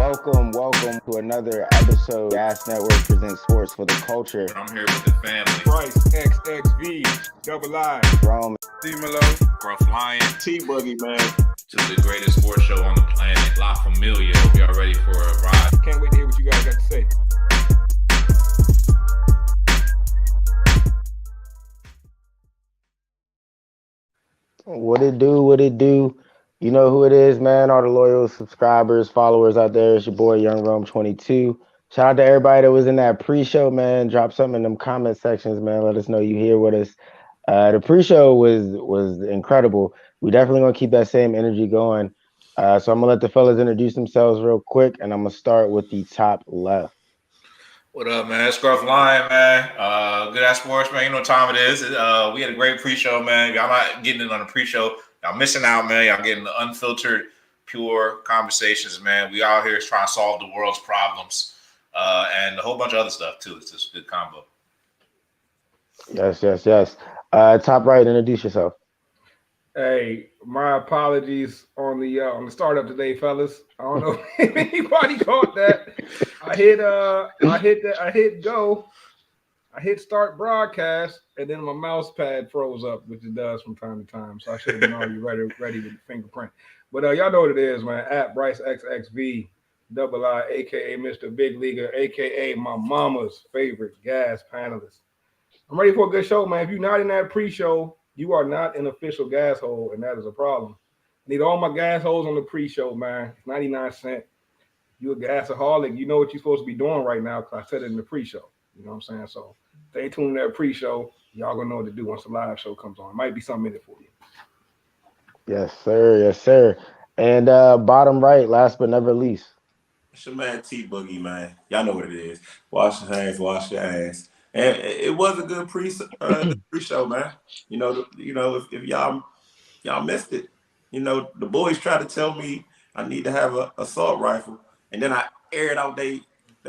Welcome to another episode. Gas Network presents sports for the culture. I'm here with the family. Bryce XXV, Double I, Rome, D Malo, Gruff Lion. T Buggy, man. Just the greatest sports show on the planet. La Familia. Hope y'all ready for a ride. Can't wait to hear what you guys got to say. What it do? You know who it is, man. All the loyal subscribers, followers out there. It's your boy Young Rome 22. Shout out to everybody that was in that pre-show, man. Drop something in them comment sections, man. Let us know you here with us. The pre-show was incredible. We definitely gonna keep that same energy going. So I'm gonna let the fellas introduce themselves real quick, and I'm gonna start with the top left. What up, man? It's Gruff Lion, man. Good ass sports, man. You know what time it is. We had a great pre-show, man. Y'all not getting it on the pre-show. Y'all missing out, man. Y'all getting the unfiltered, pure conversations, man. We out here trying to solve the world's problems and a whole bunch of other stuff, too. It's just a good combo. Yes. Top right, introduce yourself. Hey, my apologies on the startup today, fellas. I don't know if anybody caught that. I hit go. I hit start broadcast, and then my mouse pad froze up, which it does from time to time. So I should have been already ready with the fingerprint. But y'all know what it is, man. At Bryce XXV, Double I, aka Mr. Big Leaguer, aka my mama's favorite gas panelist. I'm ready for a good show, man. If you're not in that pre-show, you are not an official gas hole, and that is a problem. I need all my gas holes on the pre-show, man. It's 99 cents. You a gasaholic. You know what you're supposed to be doing right now because I said it in the pre-show. You know what I'm saying? So stay tuned to that pre-show. Y'all gonna know what to do once the live show comes on. It might be something in it for you. Yes, sir. And bottom right, last but never least. It's your man T Boogie, man. Y'all know what it is. Wash your hands, wash your ass. And it was a good pre-show, man. If y'all missed it, the boys tried to tell me I need to have an assault rifle, and then I aired out they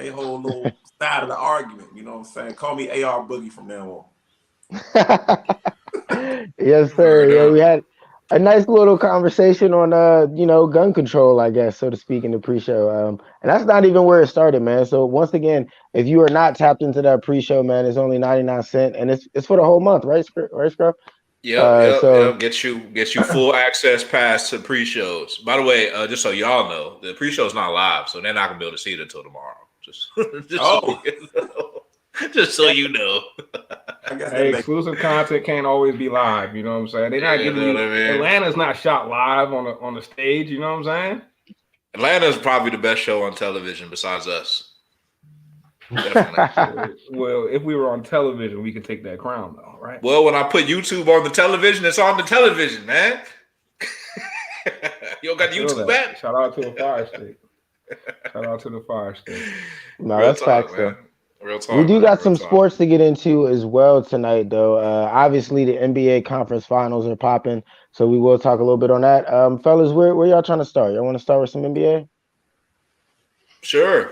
whole little side of the argument. You know what I'm saying? Call me AR Boogie from now on. Yes, sir. Yeah, we had a nice little conversation on gun control, I guess, so to speak, in the pre-show. And that's not even where it started, man. So once again, if you are not tapped into that pre-show, man, it's only 99 cents, and it's for the whole month, right, Scruff? Yep. Get you full access pass to pre-shows. By the way, just so y'all know, the pre-show is not live, so they're not gonna be able to see it until tomorrow. Just so you know. Hey, exclusive content can't always be live. You know what I'm saying? They're not giving you. Atlanta's not shot live on the stage. You know what I'm saying? Atlanta's probably the best show on television besides us. Definitely. Well, if we were on television, we could take that crown, though, right? Well, when I put YouTube on the television, it's on the television, man. You don't got YouTube back? Shout out to the Fire State. No, that's facts, though. Real talk. We do got some sports to get into as well tonight, though. Obviously, the NBA conference finals are popping, so we will talk a little bit on that. Fellas, where y'all trying to start? Y'all want to start with some NBA? Sure.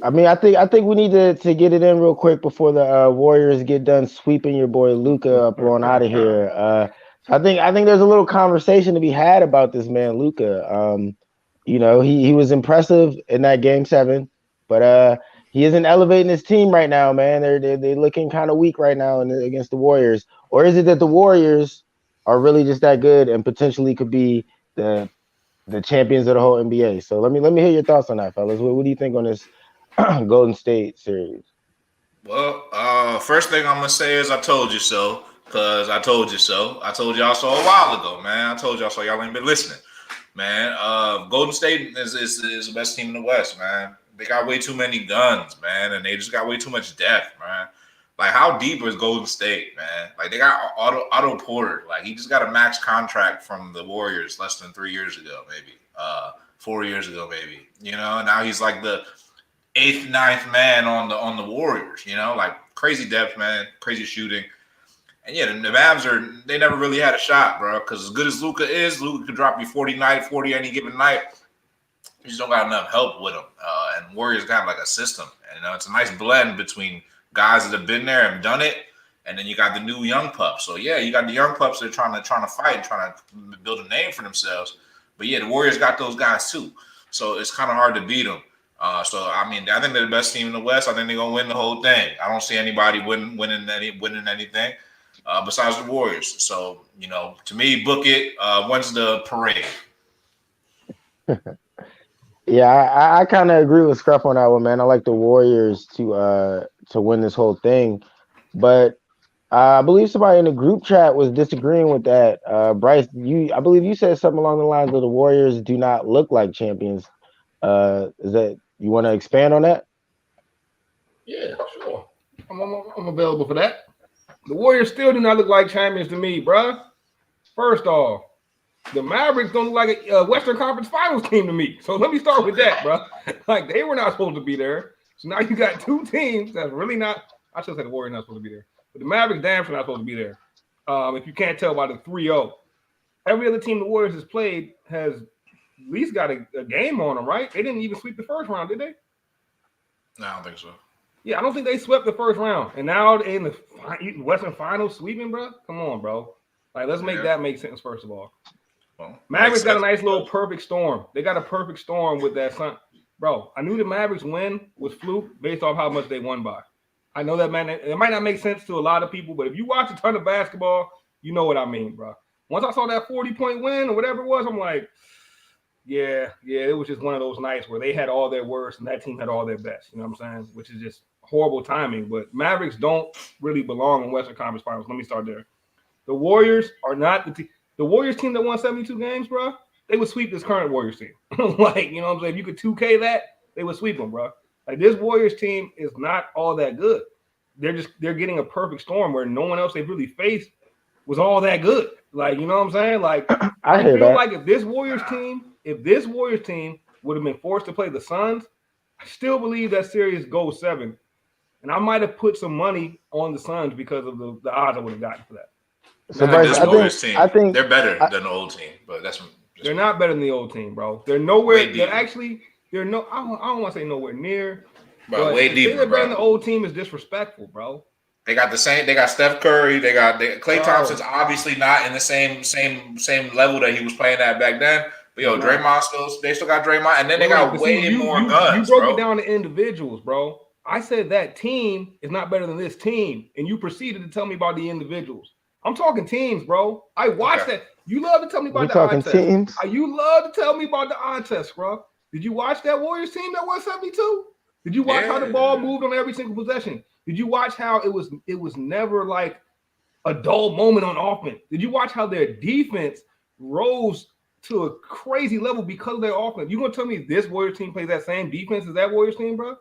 I think we need to get it in real quick before the Warriors get done sweeping your boy Luka up on out of here. I think there's a little conversation to be had about this man Luka. He was impressive in that game 7, but he isn't elevating his team right now, man. They're looking kind of weak right now against the Warriors. Or is it that the Warriors are really just that good and potentially could be the champions of the whole NBA? So let me hear your thoughts on that, fellas. What do you think on this Golden State series? Well, first thing I'm gonna say is I told you so, because I told you so. I told y'all so a while ago, man. I told y'all so. Y'all ain't been listening, man. Golden State is the best team in the West, man. They got way too many guns, man, and they just got way too much depth, man. Like, how deep is Golden State, man? Like, they got Otto Porter. Like, he just got a max contract from the Warriors less than 3 years ago, maybe 4 years ago, maybe. Now he's like the 8th, 9th man on the Warriors. Like, crazy depth, man, crazy shooting. And yeah, the Mavs they never really had a shot, bro. Because as good as Luka is, Luka could drop you 40 any given night. You just don't got enough help with him. And Warriors got like a system. And it's a nice blend between guys that have been there and done it, and then you got the new young pups. So yeah, you got the young pups that are trying to fight, trying to build a name for themselves. But yeah, the Warriors got those guys too. So it's kind of hard to beat them. So I mean, I think they're the best team in the West. I think they're gonna win the whole thing. I don't see anybody winning anything besides the Warriors. So to me, book it. When's the parade? Yeah, I kind of agree with Scruff on that one, man. I like the Warriors to win this whole thing, but I believe somebody in the group chat was disagreeing with that. Bryce, I believe you said something along the lines of the Warriors do not look like champions. Is that you want to expand on that? Yeah, sure. I'm available for that. The Warriors still do not look like champions to me, bruh. First off, the Mavericks don't look like a Western Conference Finals team to me. So let me start with that, bruh. Like, they were not supposed to be there. So now you got two teams that's really not. I should say the Warriors not supposed to be there. But the Mavericks damn sure not supposed to be there. If you can't tell by the 3-0. Every other team the Warriors has played has at least got a game on them, right? They didn't even sweep the first round, did they? No, I don't think so. Yeah, I don't think they swept the first round. And now in the Western Finals sweeping, bro? Come on, bro. Like, let's make that make sense, first of all. Well, Mavericks got a nice little perfect storm. They got a perfect storm with that sun. Bro, I knew the Mavericks win was fluke based off how much they won by. I know that, man. It might not make sense to a lot of people, but if you watch a ton of basketball, you know what I mean, bro. Once I saw that 40-point win or whatever it was, I'm like, yeah, it was just one of those nights where they had all their worst and that team had all their best. You know what I'm saying? Which is just horrible timing. But Mavericks don't really belong in Western Conference Finals. Let me start there. The Warriors are not the team. The Warriors team that won 72 games, bro, they would sweep this current Warriors team. Like, you know what I'm saying? If you could 2K that, they would sweep them, bro. Like, this Warriors team is not all that good. They're getting a perfect storm where no one else they've really faced was all that good. Like, you know what I'm saying? Like, I feel like if this Warriors team would have been forced to play the Suns, I still believe that series goes 7. And I might have put some money on the Suns because of the odds I would have gotten for that. So Bryce, I think they're better than the old team, but they're not better than the old team, bro. They're nowhere. I don't want to say nowhere near. Bro, way deeper, they're better than the old team is disrespectful, bro. They got the same. They got Steph Curry. They got Klay Thompson's obviously not in the same level that he was playing at back then. But Draymond they still got Draymond, and then they got way more guns. You broke it down to individuals, bro. I said that team is not better than this team, and you proceeded to tell me about the individuals. I'm talking teams, bro. I watched that. You love to tell me about the eye test. Teams? You love to tell me about the eye test, bro. Did you watch that Warriors team that won 72? Did you watch how the ball moved on every single possession? Did you watch how it was never like a dull moment on offense? Did you watch how their defense rose to a crazy level because of their offense? You gonna tell me this Warriors team plays that same defense as that Warriors team, bro?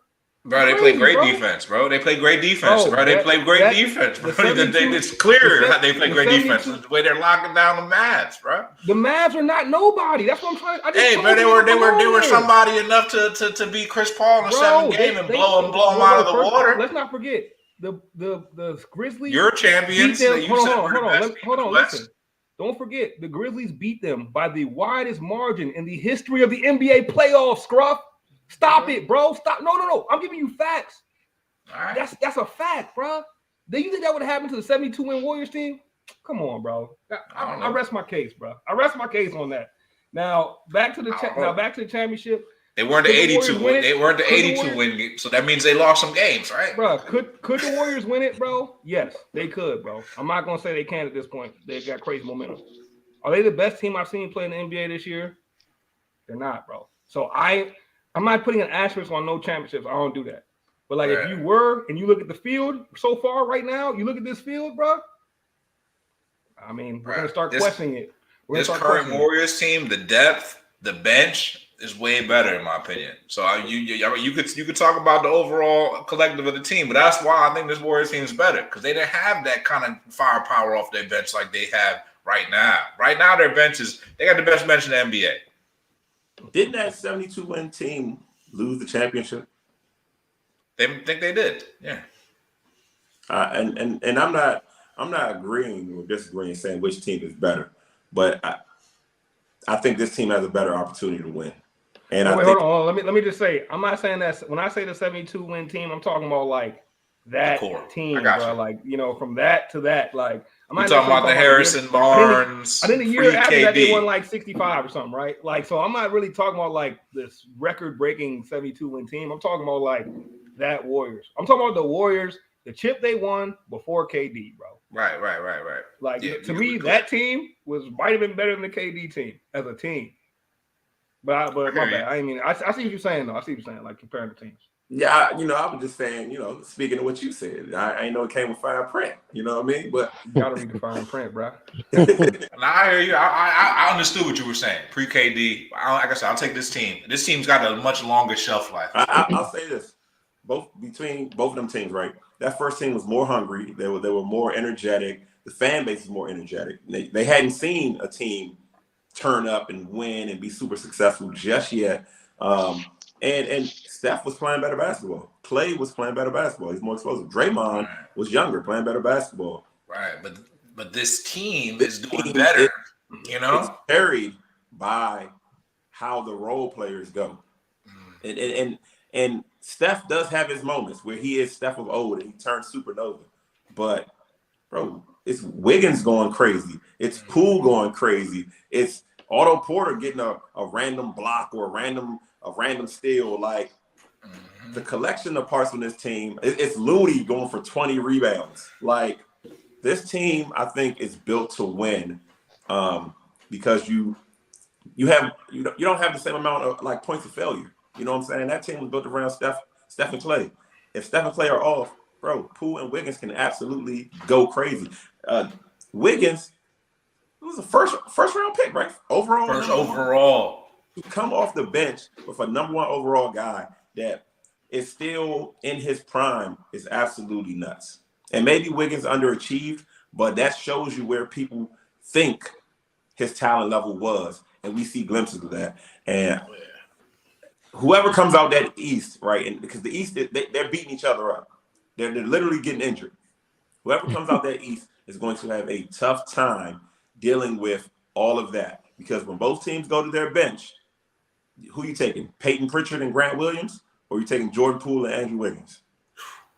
Bro, they play great defense, bro. They play great defense, bro. They play great defense, bro. It's clear how they play great defense. The way they're locking down the Mavs, bro. The Mavs are not nobody. That's what I'm trying. Hey, they were somebody enough to beat Chris Paul in the 7th game and blow him out of the water. Let's not forget the Grizzlies. You're champions. Hold on. Listen. Don't forget the Grizzlies beat them by the widest margin in the history of the NBA playoffs. Scruff. Stop it, bro. Stop. No. I'm giving you facts. All right. That's a fact, bro. Do you think that would have happened to the 72-win Warriors team? Come on, bro. I rest my case, bro. I rest my case on that. Now back to the championship. They weren't the 82 win. They weren't the 82 win. So that means they lost some games, right? Bro, could the Warriors win it, bro? Yes, they could, bro. I'm not gonna say they can at this point. They got crazy momentum. Are they the best team I've seen play in the NBA this year? They're not, bro. So I'm not putting an asterisk on no championships. I don't do that. But like, if you were and you look at the field so far right now, you look at this field, bro. I mean, we're gonna start questioning it. This current Warriors team, the depth, the bench is way better in my opinion. So you could talk about the overall collective of the team, but that's why I think this Warriors team is better because they didn't have that kind of firepower off their bench like they have right now. Right now, their bench they got the best bench in the NBA. Didn't that 72-win team lose the championship? They think they did, yeah. And I'm not agreeing or disagreeing saying which team is better, but I think this team has a better opportunity to win. And hold on. Let me just say, I'm not saying that when I say the 72-win team, I'm talking about like that team, bro. Like, from that to that. Like, I'm talking about the Harrison Barnes. I think the year after that they won like 65 or something, right? Like, so I'm not really talking about like this record-breaking 72-win team. I'm talking about like that Warriors. I'm talking about the Warriors, the chip they won before KD, bro. Right. Like to me, that team might have been better than the KD team as a team. But my bad. I mean, I see what you're saying though. I see what you're saying, like comparing the teams. Yeah, I was just saying, speaking of what you said, I know it came with fine print, you know what I mean? But you gotta read the fine print, bro. Now I hear you. I understood what you were saying. Pre-KD, like I said, I'll take this team. This team's got a much longer shelf life. I'll say this: between both of them teams, right? That first team was more hungry. They were more energetic. The fan base is more energetic. They hadn't seen a team turn up and win and be super successful just yet. And Steph was playing better basketball. Clay was playing better basketball. He's more explosive. Draymond was younger, playing better basketball. Right, but this team is doing better. It's carried by how the role players go. And Steph does have his moments where he is Steph of old and he turns supernova. But bro, it's Wiggins going crazy. It's Poole going crazy. It's Otto Porter getting a random block or a random steal. Like the collection of parts on this team, it's Looney going for 20 rebounds. Like this team, I think, is built to win because you don't have the same amount of like points of failure. You know what I'm saying? That team was built around Steph and Clay. If Steph and Clay are off, bro, Poole and Wiggins can absolutely go crazy. Wiggins, it was a first round pick, right? Overall. To come off the bench with a number 1 overall guy that is still in his prime is absolutely nuts. And maybe Wiggins underachieved, but that shows you where people think his talent level was. And we see glimpses of that. And whoever comes out that East, right? And because the East, they're beating each other up. They're literally getting injured. Whoever comes out that East is going to have a tough time dealing with all of that. Because when both teams go to their bench, who you taking? Peyton Pritchard and Grant Williams? Or you taking Jordan Poole and Andrew Wiggins?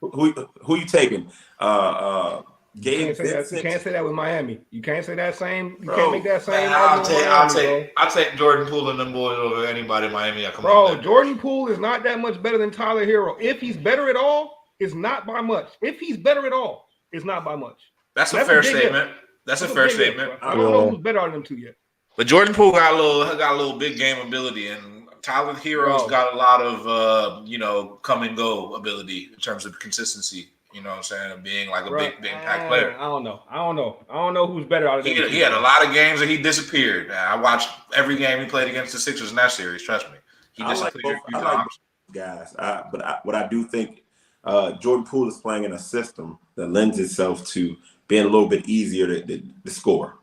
Who you taking? You can't say that with Miami. You can't say that same. You can't make that same. I'll take Jordan Poole and them boys over anybody in Miami. Jordan Poole is not that much better than Tyler Hero. If he's better at all, it's not by much. If he's better at all, it's not by much. That's a fair statement. That's a fair statement. I don't know who's better out of them two yet. But Jordan Poole got a little big game ability, and Tyler Hero's got a lot of come and go ability in terms of consistency. You know what I'm saying? Of being like a big impact player. I don't know who's better out of them. He had a lot of games that he disappeared. I watched every game he played against the Sixers in that series. Trust me, he disappeared. I like guys, but I do think Jordan Poole is playing in a system that lends itself to being a little bit easier to score.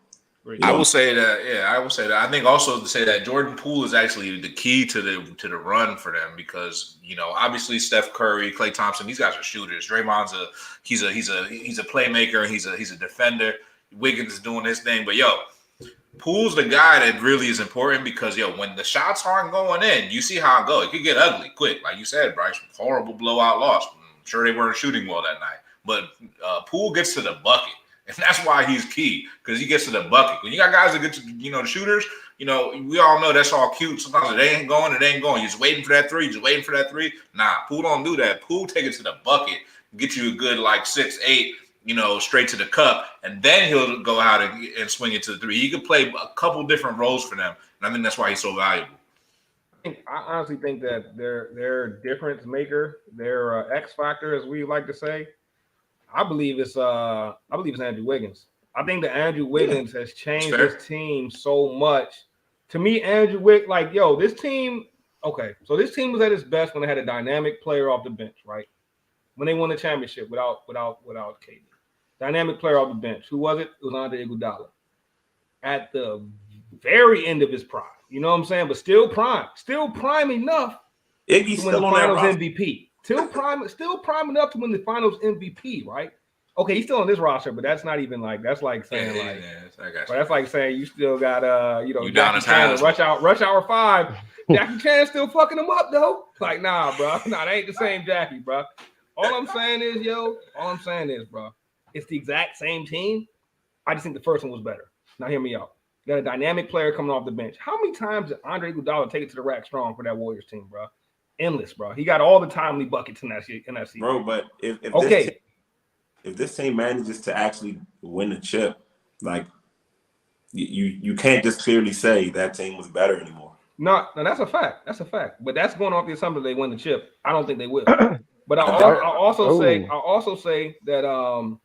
I will say that. Yeah, I will say that. I think also to say that Jordan Poole is actually the key to the run for them because obviously Steph Curry, Klay Thompson, these guys are shooters. Draymond's he's a playmaker. He's a defender. Wiggins is doing his thing, but Poole's the guy that really is important because when the shots aren't going in, you see how it goes. It could get ugly quick, like you said, Bryce. Horrible blowout loss. I'm sure they weren't shooting well that night, but Poole gets to the bucket. And that's why he's key, because he gets to the bucket. When you got guys that get to, the shooters, we all know that's all cute. Sometimes it ain't going. You're just waiting for that three. Nah, Poole don't do that. Poole take it to the bucket, get you a good 6-8, straight to the cup, and then he'll go out and swing it to the three. He could play a couple different roles for them, and I think that's why he's so valuable. I honestly think that their difference maker, their X factor, as we like to say, I believe it's Andrew Wiggins. I think that Andrew Wiggins has changed this team so much. To me, Andrew Wiggins, this team. Okay, so this team was at its best when they had a dynamic player off the bench, right? When they won the championship without KD, dynamic player off the bench. Who was it? It was Andre Iguodala. At the very end of his prime, you know what I'm saying? But still prime enough. Iggy's still on that roster. MVP. Still prime enough to win the Finals MVP, right? Okay, he's still on this roster, but that's not even that's like saying that's like saying you still got Jackie Chan, Rush Hour 5. Jackie Chan still fucking him up though. Nah, bro, that ain't the same Jackie, bro. All I'm saying is, bro, it's the exact same team. I just think the first one was better. Now hear me out. You got a dynamic player coming off the bench. How many times did Andre Iguodala take it to the rack strong for that Warriors team, bro? Endless, bro. He got all the timely buckets in that season. Bro, but if this team manages to actually win the chip, like you can't just clearly say that team was better anymore. No, that's a fact. That's a fact. But that's going off the assumption they win the chip. I don't think they will. But I'll also say that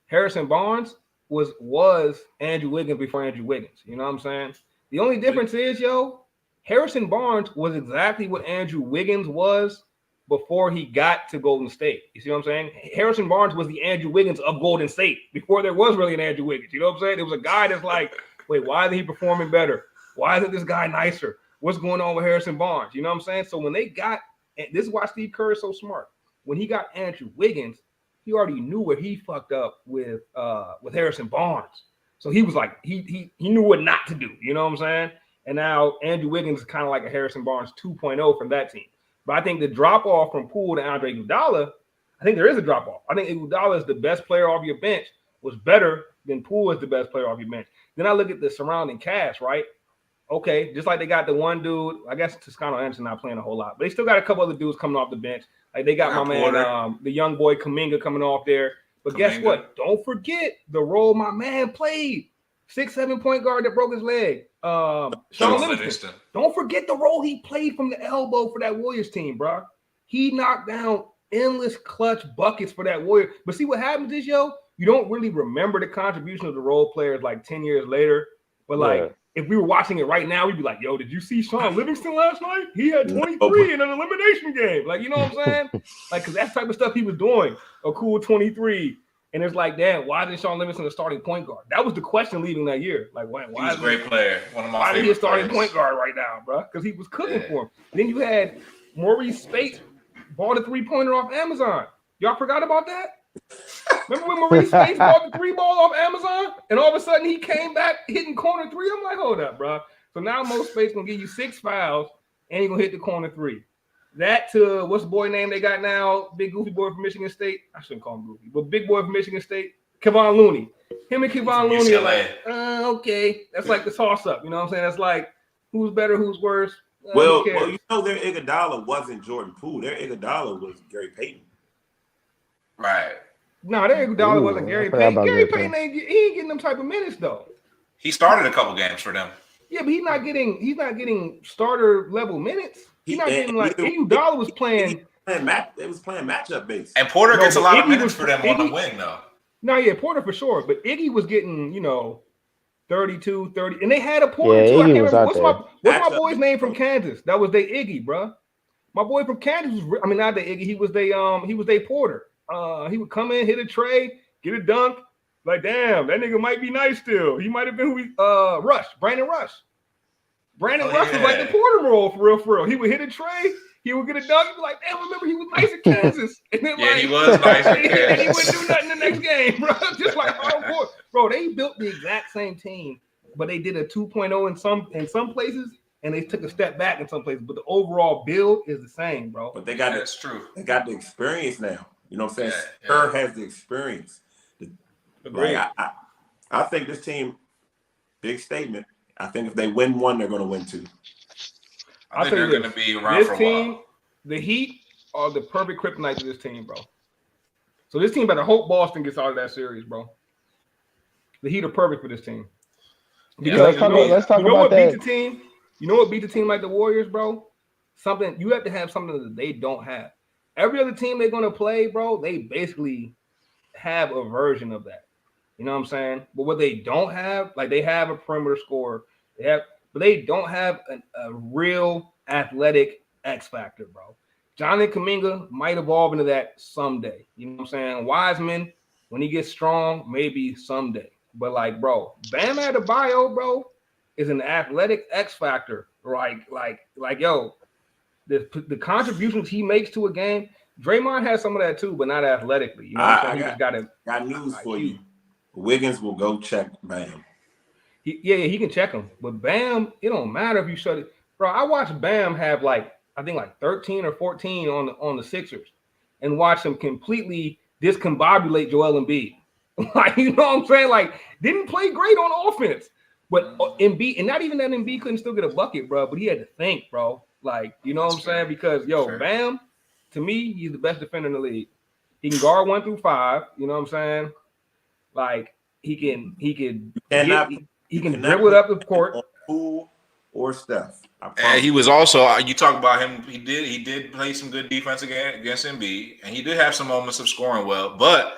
Harrison Barnes was Andrew Wiggins before Andrew Wiggins. You know what I'm saying? The only difference is, Harrison Barnes was exactly what Andrew Wiggins was before he got to Golden State. You see what I'm saying? Harrison Barnes was the Andrew Wiggins of Golden State before there was really an Andrew Wiggins. You know what I'm saying? There was a guy that's like, wait, why isn't he performing better? Why isn't this guy nicer? What's going on with Harrison Barnes? You know what I'm saying? So when they got, and this is why Steve Kerr is so smart. When he got Andrew Wiggins, he already knew where he fucked up with Harrison Barnes. So he was like, he knew what not to do. You know what I'm saying? And now Andrew Wiggins is kind of like a Harrison Barnes 2.0 from that team. But I think the drop off from Poole to Andre Iguodala, I think there is a drop off. I think Iguodala is the best player off your bench, was better than Poole is the best player off your bench. Then I look at the surrounding cast, right? Okay, just like they got the one dude, I guess Toscano Anderson not playing a whole lot, but they still got a couple other dudes coming off the bench. Like they got my man, the young boy Kuminga coming off there. But guess what? Don't forget the role my man played. 6'7" point guard that broke his leg. Sean Livingston. Don't forget the role he played from the elbow for that Warriors team, bro. He knocked down endless clutch buckets for that Warrior. But see what happens is, you don't really remember the contribution of the role players like 10 years later. But like, if we were watching it right now, we'd be like, yo, did you see Sean Livingston last night? He had 23 in an elimination game. Like, you know what I'm saying? Like, because that's the type of stuff he was doing. A cool 23. And it's like, damn, why isn't Sean Livingston a starting point guard? That was the question leaving that year. Like, why he's a great player. One of my why favorite is he a starting players. point guard right now, bro? Because he was cooking for him. And then you had Maurice Spates bought a three-pointer off Amazon. Y'all forgot about that? Remember when Maurice Spates bought the three ball off Amazon? And all of a sudden he came back hitting corner three? I'm like, hold up, bro. So now Mo Spates going to give you 6 fouls and he's going to hit the corner three. That to, what's the boy name they got now? Big goofy boy from Michigan State. I shouldn't call him goofy, but big boy from Michigan State. Kevon Looney. Him and Kevon Looney are like, okay. That's like the toss-up. You know what I'm saying? That's like, who's better, who's worse? Well, you know their Iguodala wasn't Jordan Poole. Their Iguodala was Gary Payton. Right. No, their Iguodala wasn't Gary Payton. Gary Payton he ain't getting them type of minutes though. He started a couple games for them. Yeah, but he's not getting starter level minutes. He's not getting like Iguodala was playing. It was playing matchup based. And Porter gets a lot of minutes for them on the wing though. No, yeah, Porter for sure. But Iggy was getting, 32, 30. And they had a Porter too. I can't remember. What's my boy's name from Kansas? That was their Iggy, bro. My boy from Kansas was, not their Iggy. He was their Porter. He would come in, hit a tray, get a dunk. Like, damn, that nigga might be nice still. He might have been Brandon Rush. Brandon Rush was like the Porter role for real. He would hit a tray. He would get a dunk. He'd be like, damn, remember he was nice at Kansas. And then, he was nice at Kansas. And he wouldn't do nothing the next game, bro. Just like hardcore. Bro, they built the exact same team, but they did a 2.0 in some places, and they took a step back in some places. But the overall build is the same, bro. But they got that's true. They got the experience now. You know what I'm saying? Kerr has the experience. Like, I think this team, big statement. I think if they win one, they're going to win two. I think they're going to be around for a while. The Heat are the perfect kryptonite to this team, bro. So this team better hope Boston gets out of that series, bro. The Heat are perfect for this team. Let's talk about that. Beat the team? You know what beat the team like the Warriors, bro? Something you have to have something that they don't have. Every other team they're going to play, bro, they basically have a version of that. You know what I'm saying? But what they don't have, like they have a perimeter scorer, but they don't have a real athletic X factor, bro. Jonathan Kuminga might evolve into that someday. You know what I'm saying? Wiseman, when he gets strong, maybe someday. But like, bro, Bam Adebayo, bro, is an athletic X factor. Like, yo, the contributions he makes to a game. Draymond has some of that too, but not athletically. You know what I'm saying? Got news for you. Wiggins will go check Bam. He can check him. But Bam, it don't matter if you shut it. Bro, I watched Bam have I think 13 or 14 on the Sixers and watch him completely discombobulate Joel Embiid. Like, you know what I'm saying? Like, didn't play great on offense. But Embiid, and not even that Embiid couldn't still get a bucket, bro. But he had to think, bro. Like, you know what I'm saying? Because Bam, to me, he's the best defender in the league. He can guard 1 through 5. You know what I'm saying? Like, he can dribble it up the court. Poole or Steph. And he was also, you talk about him, he did play some good defense against Embiid, and he did have some moments of scoring well. But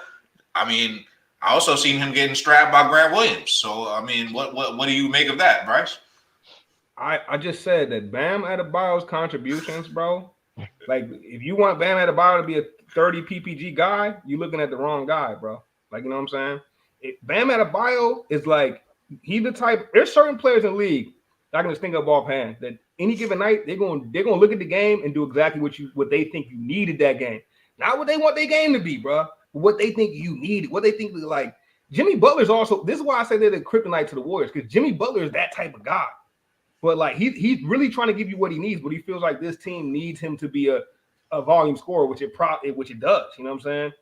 I mean, I also seen him getting strapped by Grant Williams. So I mean, what do you make of that, Bryce? I just said that Bam Adebayo's contributions, bro. Like, if you want Bam Adebayo to be a 30 PPG guy, you're looking at the wrong guy, bro. Like, you know what I'm saying? Bam Adebayo is like, he's the type. There's certain players in the league I can just think of offhand that any given night they're gonna look at the game and do exactly what they think you needed that game, not what they want their game to be, bro. But what they think you needed, what they think like. Jimmy Butler's also. This is why I say they're the kryptonite to the Warriors, because Jimmy Butler is that type of guy. But like he's really trying to give you what he needs, but he feels like this team needs him to be a volume scorer, which it does. You know what I'm saying?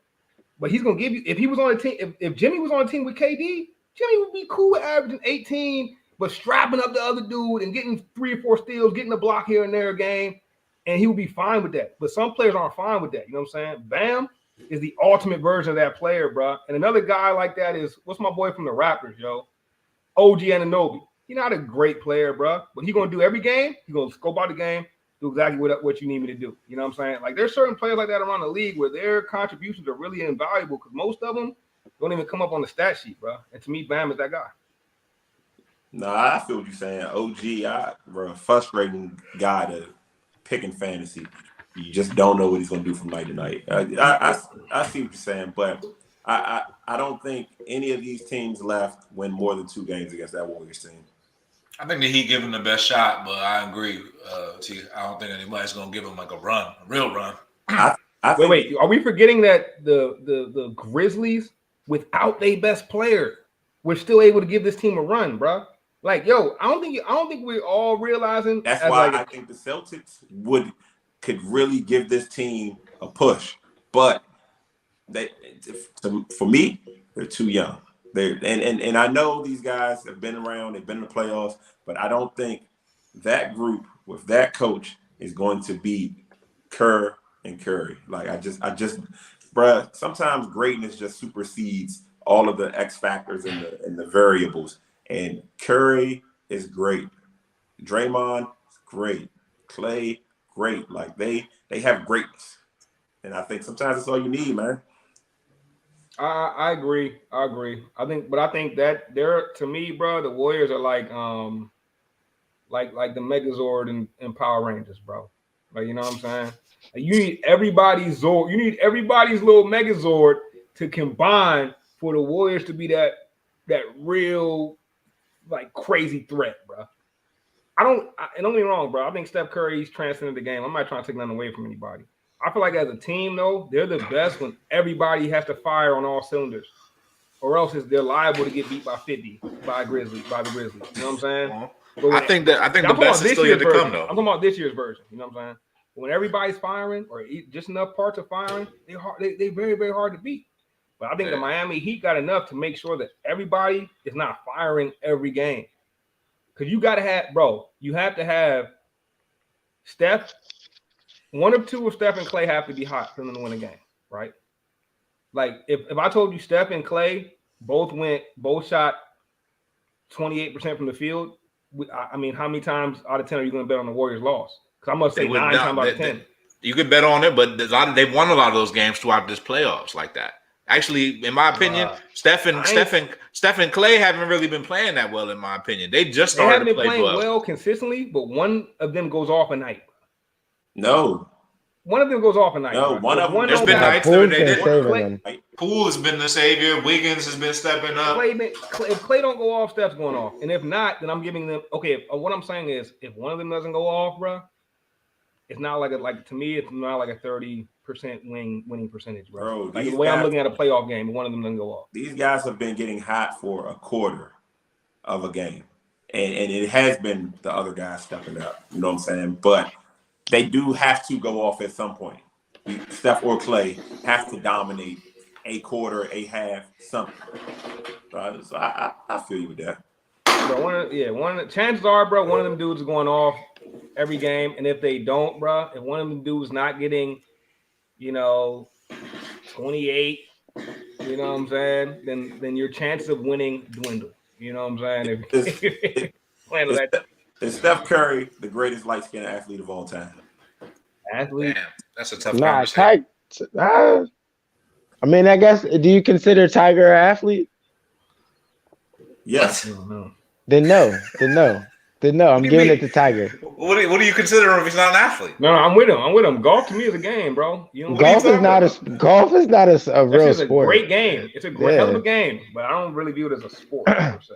But he's gonna give you, if he was on a team, if Jimmy was on a team with KD, Jimmy would be cool with averaging 18, but strapping up the other dude and getting 3 or 4 steals, getting a block here and there a game, and he would be fine with that. But some players aren't fine with that. You know what I'm saying? Bam is the ultimate version of that player, bro. And another guy like that is, what's my boy from the Raptors, yo? OG Anunoby. He's not a great player, bro, but he's going to do every game. He's going to scope out the game, do exactly what you need me to do. You know what I'm saying? Like, there's certain players like that around the league where their contributions are really invaluable because most of them don't even come up on the stat sheet, bro. And to me, Bam is that guy. No, I feel what you're saying. OG, bro, frustrating guy to pick in fantasy. You just don't know what he's going to do from night to night. I see what you're saying, but I don't think any of these teams left win more than 2 games against that Warriors team. I think that he give him the best shot, but I agree. I don't think anybody's going to give him like a real run. Wait, are we forgetting that the Grizzlies, without their best player, were still able to give this team a run, bro? Like, yo, I don't think we're all realizing. That's why I think the Celtics could really give this team a push, but for me, they're too young. And I know these guys have been around, they've been in the playoffs, but I don't think that group with that coach is going to beat Kerr and Curry. Like, I just, bruh, sometimes greatness just supersedes all of the X factors and the variables. And Curry is great. Draymond, great. Clay, great. Like, they have greatness. And I think sometimes that's all you need, man. I agree. I think that they're, to me, bro, the Warriors are like the Megazord in Power Rangers, bro. Like, you know what I'm saying? Like, you need everybody's Zord. You need everybody's little Megazord to combine for the Warriors to be that real, like, crazy threat, bro. And don't get me wrong, bro. I think Steph Curry's transcended the game. I'm not trying to take nothing away from anybody. I feel like as a team, though, they're the best when everybody has to fire on all cylinders, or else they're liable to get beat by 50 by the Grizzlies. You know what I'm saying? I think the best is still yet to come, though. I'm talking about this year's version. You know what I'm saying? When everybody's firing, or just enough parts are firing, they very, very hard to beat. But I think the Miami Heat got enough to make sure that everybody is not firing every game. Because you got to have, bro, you have to have Steph. One of 2 of Steph and Clay have to be hot for them to win a game, right? Like, if I told you Steph and Clay both shot 28% from the field, I mean, how many times out of 10 are you going to bet on the Warriors' loss? Because I must say 9 times out of 10. You could bet on it, but they've won a lot of those games throughout this playoffs like that. Actually, in my opinion, Steph and Clay haven't really been playing that well, in my opinion. They just started to play well consistently, but one of them goes off a night. No. One of them goes off a night. No, one of them. There's been nights where they didn't. Poole has been the savior. Wiggins has been stepping up. If Clay don't go off, Steph's going off. And if not, then I'm giving them – okay, what I'm saying is if one of them doesn't go off, bro, it's not to me, it's not like a 30% winning percentage, bro. Like the way I'm looking at a playoff game, one of them doesn't go off. These guys have been getting hot for a quarter of a game. And it has been the other guys stepping up. You know what I'm saying? But – they do have to go off at some point. Steph or Clay have to dominate a quarter, a half, something. So I feel you with that. Bro, chances are, bro, one of them dudes is going off every game, and if they don't, bro, if one of them dudes not getting, 28, you know what I'm saying, then your chances of winning dwindle. You know what I'm saying? Is Steph Curry the greatest light-skinned athlete of all time? Athlete? Damn, that's a tough conversation. I mean, I guess, do you consider Tiger an athlete? Yes. Then no. I'm giving it to Tiger. What do you consider him if he's not an athlete? No, I'm with him. Golf to me is a game, bro. Golf is not a real sport. It's a great game. It's a great hell of a game, but I don't really view it as a sport per se.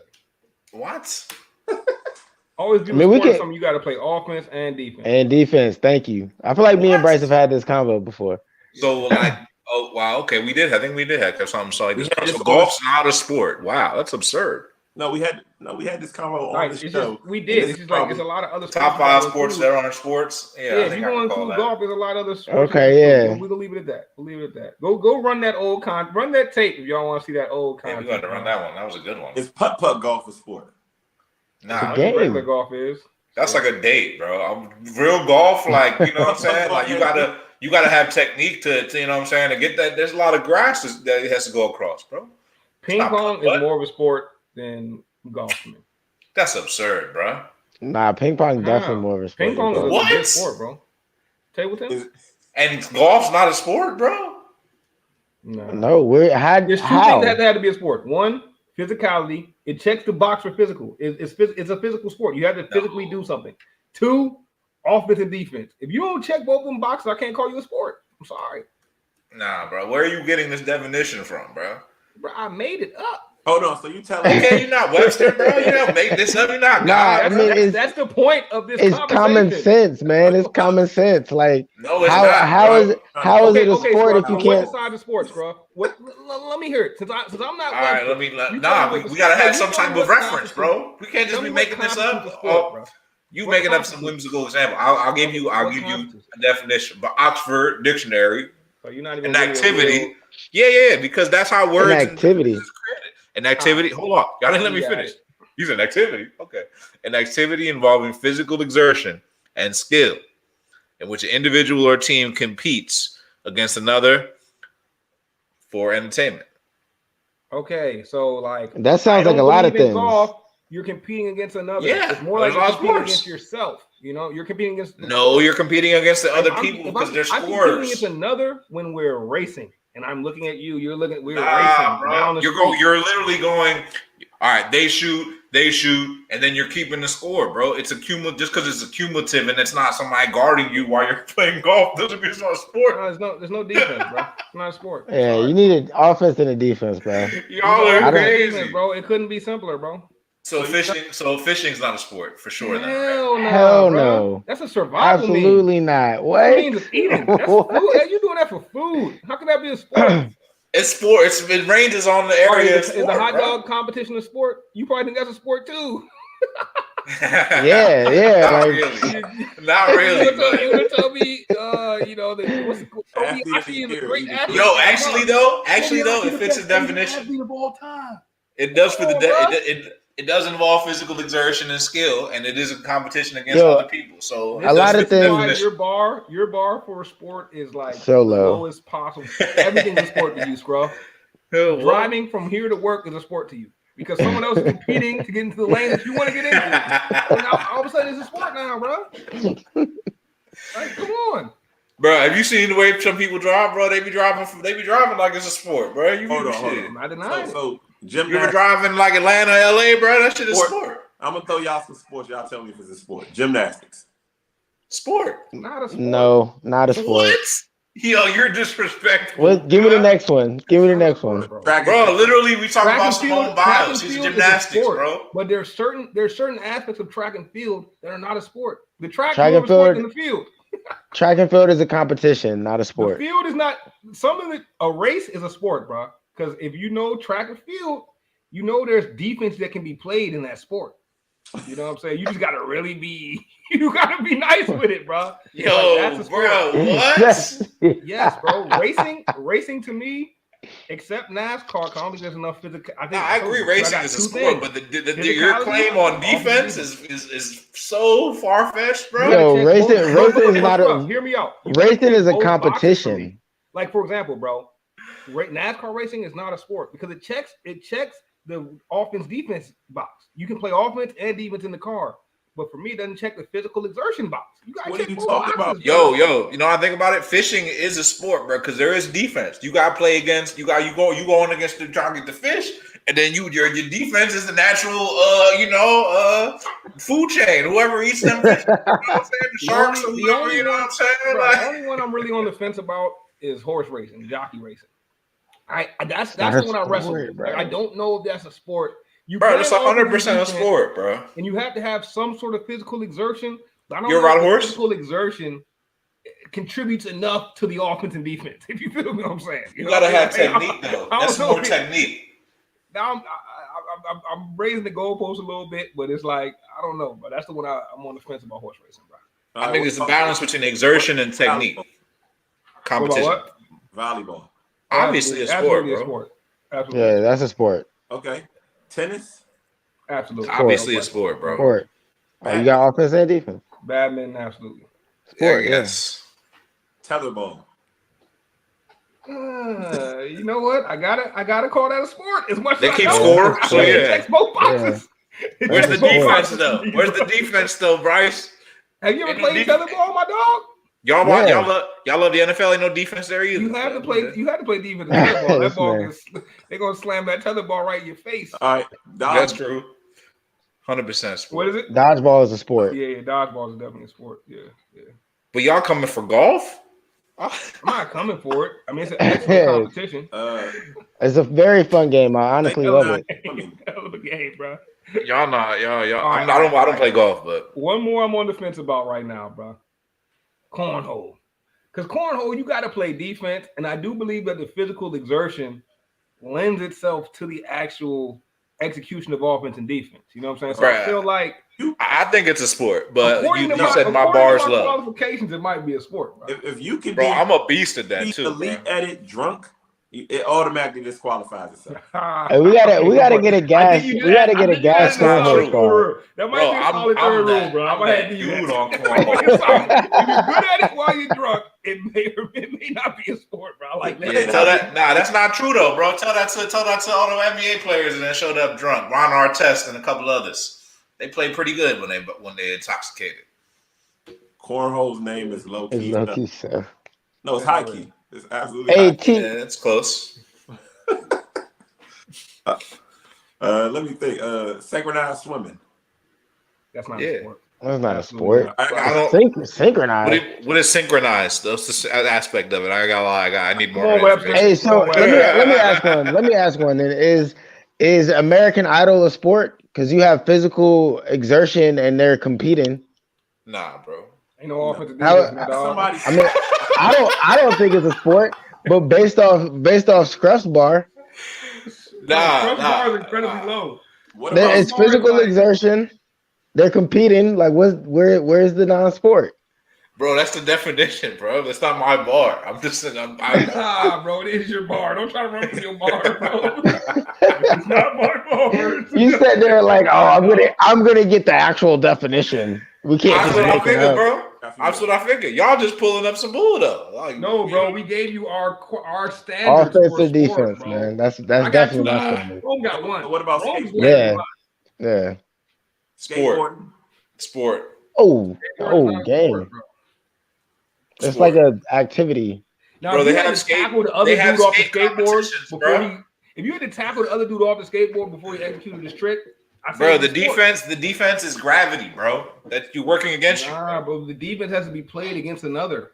What? Always view sport as something you got to play offense and defense. And defense, thank you. I feel like me and Bryce have had this convo before. So oh wow, okay, I think we did have something like this. So golf's not a sport. Wow, that's absurd. No, we had this convo on the show. We did. It's just like it's a lot of other top 5 sports that aren't sports. Yeah, if you want to include golf, there's a lot of other sports. Okay, yeah. We'll leave it at that. Go run that old run that tape if y'all want to see that old content. We got to run that one. That was a good one. Is putt golf a sport? Nah, regular golf is. That's like a date, bro. Real golf, like, you know what I'm saying? Like you gotta have technique to you know what I'm saying, to get that. There's a lot of grass that it has to go across, bro. Ping pong is more of a sport than golf to me. That's absurd, bro. Nah, ping pong definitely more of a sport. Ping pong is a good sport, bro. Table tennis. And golf's not a sport, bro. No, there's 2 things that have to be a sport. One, physicality. It checks the box for physical. It's a physical sport. You have to physically do something. 2, offense and defense. If you don't check both of them boxes, I can't call you a sport. I'm sorry. Nah, bro. Where are you getting this definition from, bro? Bro, I made it up. Hold on. So you tell me? Okay, you're not Webster, bro. You don't make this up. You're not God. That's the point of this. It's common sense, man. It's common sense. Like, no, it's not. How is it a sport if you can't? What side of sports, bro? Let me hear it. Since I'm not. All right, we gotta have some type of reference, bro. We can't just be making this up. You making up some whimsical example. I'll give you a definition, but Oxford Dictionary. You're not even an activity. Yeah, because that's how words. An activity. An activity. Hold on, y'all didn't let me finish. He's an activity. Okay, an activity involving physical exertion and skill, in which an individual or team competes against another for entertainment. Okay, so like that sounds like a lot of things. Golf, you're competing against another. Yeah, it's more like you're competing against yourself. You're competing against. No, you're competing against the other people because they're scores. I'm competing against another when we're racing, and I'm looking at you. You're looking. We're racing. Bro. You're literally going. All right, they shoot, and then you're keeping the score, bro. It's a cumulative, just because it's a cumulative and it's not somebody guarding you while you're playing golf doesn't mean it's not a sport. No, there's no defense, bro. It's not a sport. Yeah, you need an offense and a defense, bro. Y'all are crazy, defense, bro. It couldn't be simpler, bro. So fishing's not a sport for sure. Hell no. That's a survival. Absolutely not. What? That means it's eating. That's food. You're doing that for food. How can that be a sport? It's sport. It ranges on the area. Is the hot dog competition a sport? You probably think that's a sport too. yeah. Not really. You would tell me, what's the great athlete. Yo, actually though, it fits the definition. Athlete of all time. It does for it does involve physical exertion and skill, and it is a competition against other people. So a lot of things. Your bar for a sport is like so low. The lowest possible. Everything's a sport to you, Scruff. Driving from here to work is a sport to you because someone else is competing to get into the lane that you want to get into. And all of a sudden, it's a sport now, bro. Like, come on. Bro, have you seen the way some people drive, bro? They be driving like it's a sport, bro. Hold on. I deny it. You ever driving like Atlanta, LA, bro? That shit is sport. I'm gonna throw y'all some sports. Y'all tell me if it's a sport. Gymnastics. Sport. Not a sport. No, not a sport. What? Yo, you're disrespectful. Well, give me the next one. Bro, literally, we talking about Simone Biles. She's gymnastics, bro. But there's certain aspects of track and field that are not a sport. The track and field is more in the field. Track and field is a competition, not a sport. The field is not. Some of it. A race is a sport, bro. Because if you know track and field, you know there's defense that can be played in that sport. You know what I'm saying? You just gotta really be. You gotta be nice with it, bro. Yo, that's a sport. Bro, what? Yes, bro. Racing to me Except NASCAR, I don't think there's enough physical. I agree, racing is a sport, but your claim on defense is so far fetched, bro. Yo, racing is not a. Hear me out. Racing is a competition. Like for example, bro, NASCAR racing is not a sport because it checks the offense defense box. You can play offense and defense in the car. But for me, it doesn't check the physical exertion box. You got what are you talking about? Yo, you know, I think about it. Fishing is a sport, bro, because there is defense. You got to play against. You going against the trying to get the fish, and then your defense is the natural, food chain. Whoever eats them fish, you know what I'm saying? The sharks or whoever. You know what I'm saying? The only one I'm really on the fence about is horse racing, jockey racing. That's the one I wrestle with. Like, I don't know if that's a sport. It's 100% a sport, bro. And you have to have some sort of physical exertion. I don't You're know a horse? Physical exertion contributes enough to the offense and defense. If you feel what I'm saying, you gotta have technique, though. That's more technique. Now I'm raising the goalpost a little bit, but it's like I don't know. But that's the one I'm on the fence about horse racing, bro. I think there's a balance between exertion and technique. Competition. What? Volleyball. Obviously a sport, bro. Absolutely. Yeah, that's a sport. Okay. Tennis? Absolutely. Obviously a sport, bro. Sport. You got offense and defense. Badminton, absolutely. Sport, yes. Tetherball. You know what? I gotta call that a sport. As much they as keep I score. So it checks both boxes. Yeah. Where's the defense though? Where's the defense though, Bryce? Have you ever played tetherball, my dog? Y'all love the NFL. Ain't no defense there either. You have to play defense in tetherball. That ball they're gonna slam that tetherball right in your face. All right, that's true. 100% sport. What is it? Dodgeball is a sport. Yeah, dodgeball is definitely a sport. Yeah. But y'all coming for golf? I'm not coming for it. I mean, it's an excellent competition. It's a very fun game. I honestly love it. Hell of a game, bro. Y'all. I don't play golf, but one more I'm on the fence about right now, bro. Cornhole. Because cornhole, you got to play defense, and I do believe that the physical exertion lends itself to the actual execution of offense and defense. You know what I'm saying? So I feel like I think it's a sport, but you said my bar's low. Qualifications, it might be a sport, bro. If you can, I'm a beast at that too. Elite at it, drunk, it automatically disqualifies itself. Hey, we gotta get a gas. We gotta get a gas cornhole squad. That might be a solid third rule, bro. I'm gonna have to use on cornhole. If you're good at it while you're drunk, it may not be a sport, bro. Like that. That's not true though, bro. Tell that to all the NBA players and then showed up drunk. Ron Artest and a couple others. They play pretty good when they're intoxicated. Cornhole's name is low key. It's low key, so. No, it's high key. It's absolutely high key. Yeah, it's close. Let me think. Synchronized swimming. That's not a sport. That's not a sport. I don't synchronized. What is synchronized? That's the aspect of it. I need more. Hey, so let me ask one. Then is American Idol a sport? Because you have physical exertion and they're competing. Nah, bro. Ain't no offensive defense, I mean, I don't think it's a sport, but based off Scruff's bar. Scruff's bar is incredibly low. It's physical exertion. They're competing. Like, where's the non-sport? Bro, that's the definition, bro. That's not my bar. I'm just saying. Bro, it is your bar. Don't try to run from your bar, bro. It's not my bar. You said they're like, I'm gonna get the actual definition. We can't. That's what I figured, bro. That's what I figured. Y'all just pulling up some bull though. Like, no, bro. We gave you our standards. Offensive defense, bro. Man. That's definitely not standard. Rome got one. What about skateboarding? Yeah. Sport. Oh, game. It's like an activity. Now, bro, they have tackle the other dude off the skateboard before if you had to tackle the other dude off the skateboard before he executed his trick, the defense is gravity, bro. That you're working against you. Nah, bro, the defense has to be played against another.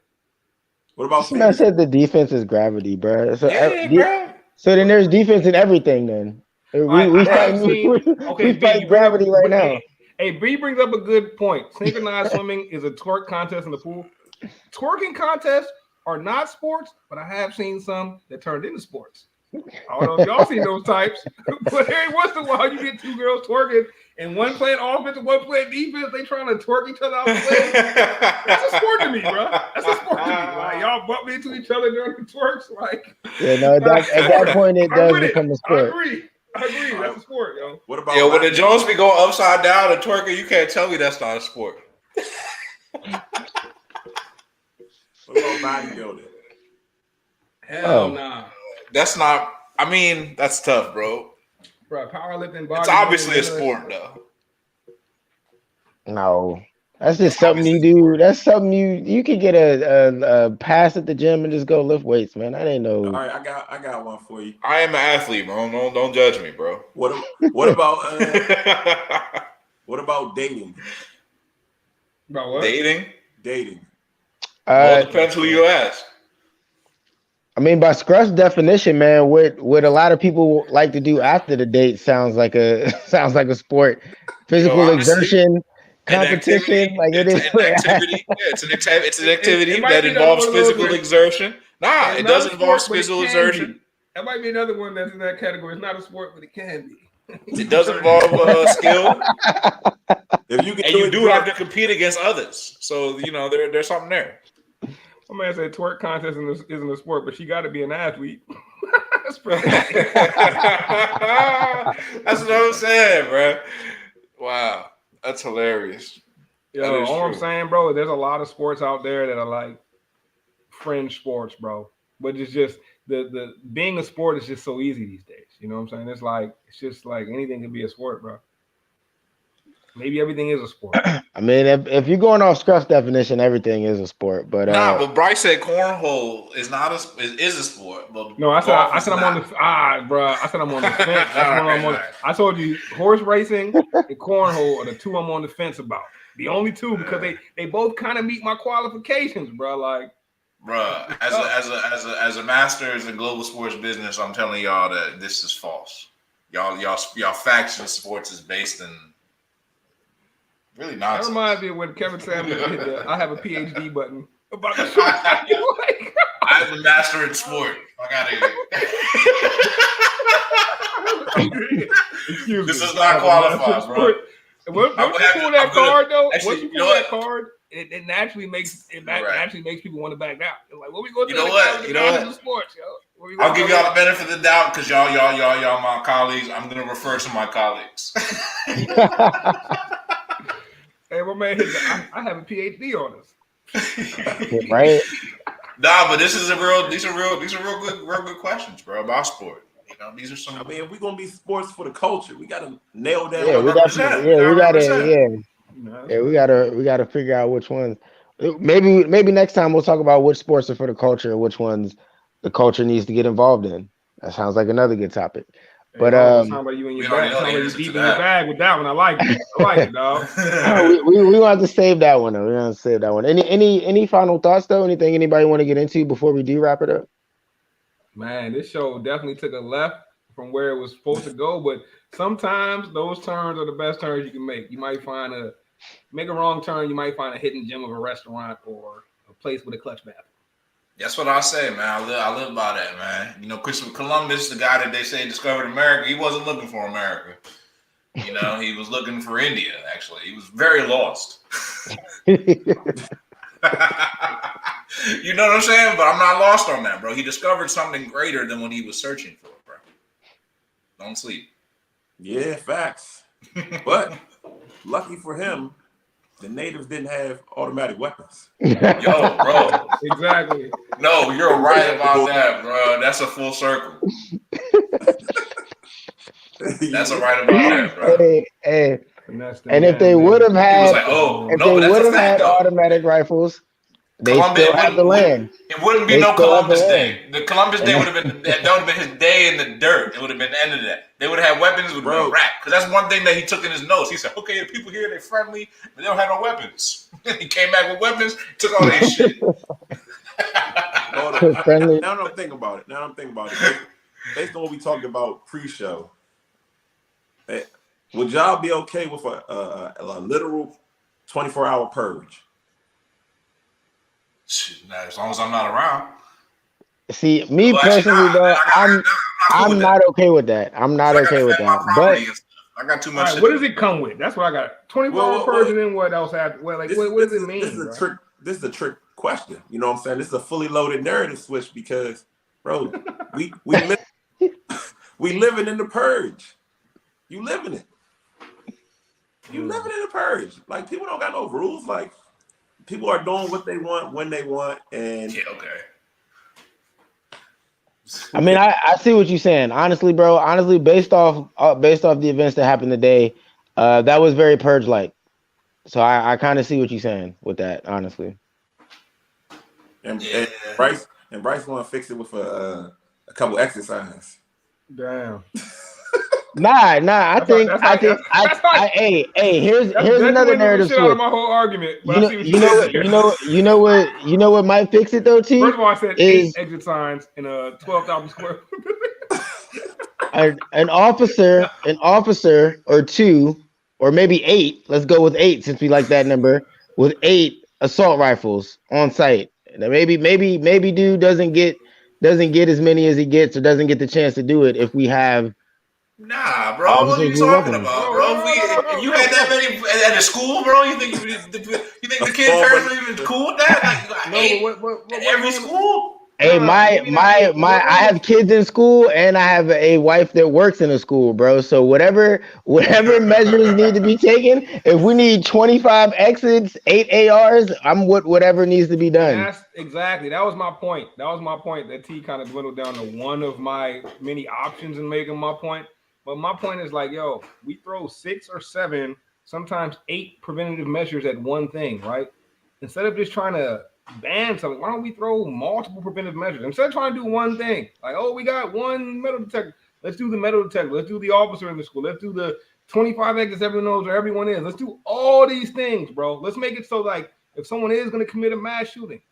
What about? I said the defense is gravity, bro. So, bro. So then there's defense in everything. Then we fight gravity right now. Hey, B brings up a good point. Synchronized swimming is a twerk contest in the pool. Twerking contests are not sports, but I have seen some that turned into sports. I don't know if y'all seen those types, but every once in a while you get two girls twerking and one playing offense and one playing defense. They trying to twerk each other out the way. That's a sport to me, bro. That's a sport to me. Like y'all bump into each other during the twerks. Like, Yeah, no, at that point it does become a sport. I agree. That's a sport, yo. What about when the Jones be going upside down and twerking, you can't tell me that's not a sport. What about bodybuilding? Hell nah. That's not. I mean, that's tough, bro. Bro, powerlifting, bodybuilding. It's obviously a sport, though. No, that's just something you do. That's something you can get a pass at the gym and just go lift weights, man. That ain't no. All right, I got one for you. I am an athlete, bro. Don't judge me, bro. What about dating? About what? Dating. Well, it depends who you ask. I mean, by Scruff's definition, man, what a lot of people like to do after the date sounds like a sport. Physical exertion, competition, like it is. Activity. Yeah, it's an activity that involves physical exertion. Nah, it does involve physical exertion. That might be another one that's in that category. It's not a sport, but it can be. It does involve skill. You do have to compete against others. So there's something there. My man said twerk contest isn't a sport, but she got to be an athlete. That's pretty. That's what I'm saying, bro. Wow, that's hilarious. Yo, all I'm saying, bro, there's a lot of sports out there that are like fringe sports, bro. But it's just the being a sport is just so easy these days. You know what I'm saying? It's just like anything can be a sport, bro. Maybe everything is a sport. I mean, if you're going off Scruff's definition, everything is a sport. But but Bryce said cornhole is not is a sport. But no, I said I'm on the bro. I said I'm on the fence. That's what I'm on. I told you, horse racing and cornhole are the two I'm on the fence about. The only two because they both kind of meet my qualifications, bro. Like, bro, as a master's in global sports business, I'm telling y'all that this is false. Y'all faction sports is based in. Really nonsense. That reminds me of when Kevin Samuels hit the I have a PhD button about the show. Like, I have a master in sport. I gotta Excuse me. This is not qualified, bro. Once you pull that card, though, once you pull that card, it naturally makes people want to back out. They're like, what we going to do? You know what? Sports, yo. I'll give y'all the benefit of the doubt because y'all my colleagues. I'm gonna refer to my colleagues. Hey, my man, I have a PhD on this. Right? Nah, but these are real good questions, bro, about sport. These are some. I mean, if we're gonna be sports for the culture, we gotta nail down. Yeah, we gotta figure out which ones. Maybe next time we'll talk about which sports are for the culture and which ones the culture needs to get involved in. That sounds like another good topic. But talking about you in your bag, deep in your bag with that one. I like it, dog. we gonna have to save that one though. We're gonna save that one. Any final thoughts though? Anything anybody want to get into before we do wrap it up? Man, this show definitely took a left from where it was supposed to go, but sometimes those turns are the best turns you can make. You might make a wrong turn, you might find a hidden gem of a restaurant or a place with a clutch bathroom. That's what I say, man. I live by that, man. Christopher Columbus, the guy that they say discovered America, he wasn't looking for America. He was looking for India, actually. He was very lost. You know what I'm saying? But I'm not lost on that, bro. He discovered something greater than what he was searching for, bro. Don't sleep. Yeah, facts. But lucky for him, the natives didn't have automatic weapons. Yo, bro. Exactly. No, you're right about that, bro. That's a full circle. That's a right about that, bro. Hey. And if they would have had, automatic rifles, they still have the land. It wouldn't be no Columbus Day. The Columbus Day would have been his day in the dirt. It would have been the end of that. They would have had weapons with no rap. Because that's one thing that he took in his notes. He said, okay, the people here, they're friendly, but they don't have no weapons. He came back with weapons, took all that shit. Now that I'm thinking about it. Based on what we talked about pre-show, would y'all be okay with a literal 24-hour purge? As long as I'm not around. See, me personally, though, I'm I'm not okay with that. I'm not okay with that. But I got too All much. right, what does it come with? That's what I got. 24-hour purge, and then what else? What does it mean? This is a trick. This is a trick question. You know what I'm saying? This is a fully loaded narrative switch because, bro, we living in the purge. You living it. You living in the purge. Like people don't got no rules. Like people are doing what they want when they want, and yeah, okay. I mean, I see what you're saying. Honestly, bro. Honestly, based off the events that happened today, that was very purge-like. So I kind of see what you're saying with that. Honestly. And Bryce want to fix it with a couple exercises. Damn. Nah. I think. Hey, here's another narrative switch. Out of my whole argument. You know what might fix it though, T? First of all, I said 8 exit signs in a 12,000 square. an officer or 2 or maybe 8. Let's go with 8 since we like that number. With 8 assault rifles on site. Maybe dude doesn't get as many as he gets or doesn't get the chance to do it if we have. Nah, bro. What are you talking about, bro? If you had that many at a school, bro, you think the kid parents are even cool with that? Like, what, every school? Hey, I have kids in school and I have a wife that works in a school, bro. So whatever measures need to be taken, if we need 25 exits, 8 ARs, I'm whatever needs to be done. That was my point. That T kind of dwindled down to one of my many options in making my point. But my point is like, yo, we throw 6 or 7, sometimes 8 preventative measures at one thing, right? Instead of just trying to ban something, why don't we throw multiple preventive measures? Instead of trying to do one thing, like, oh, we got one metal detector. Let's do the metal detector. Let's do the officer in the school. Let's do the 25 exits everyone knows where everyone is. Let's do all these things, bro. Let's make it so, like, if someone is going to commit a mass shooting,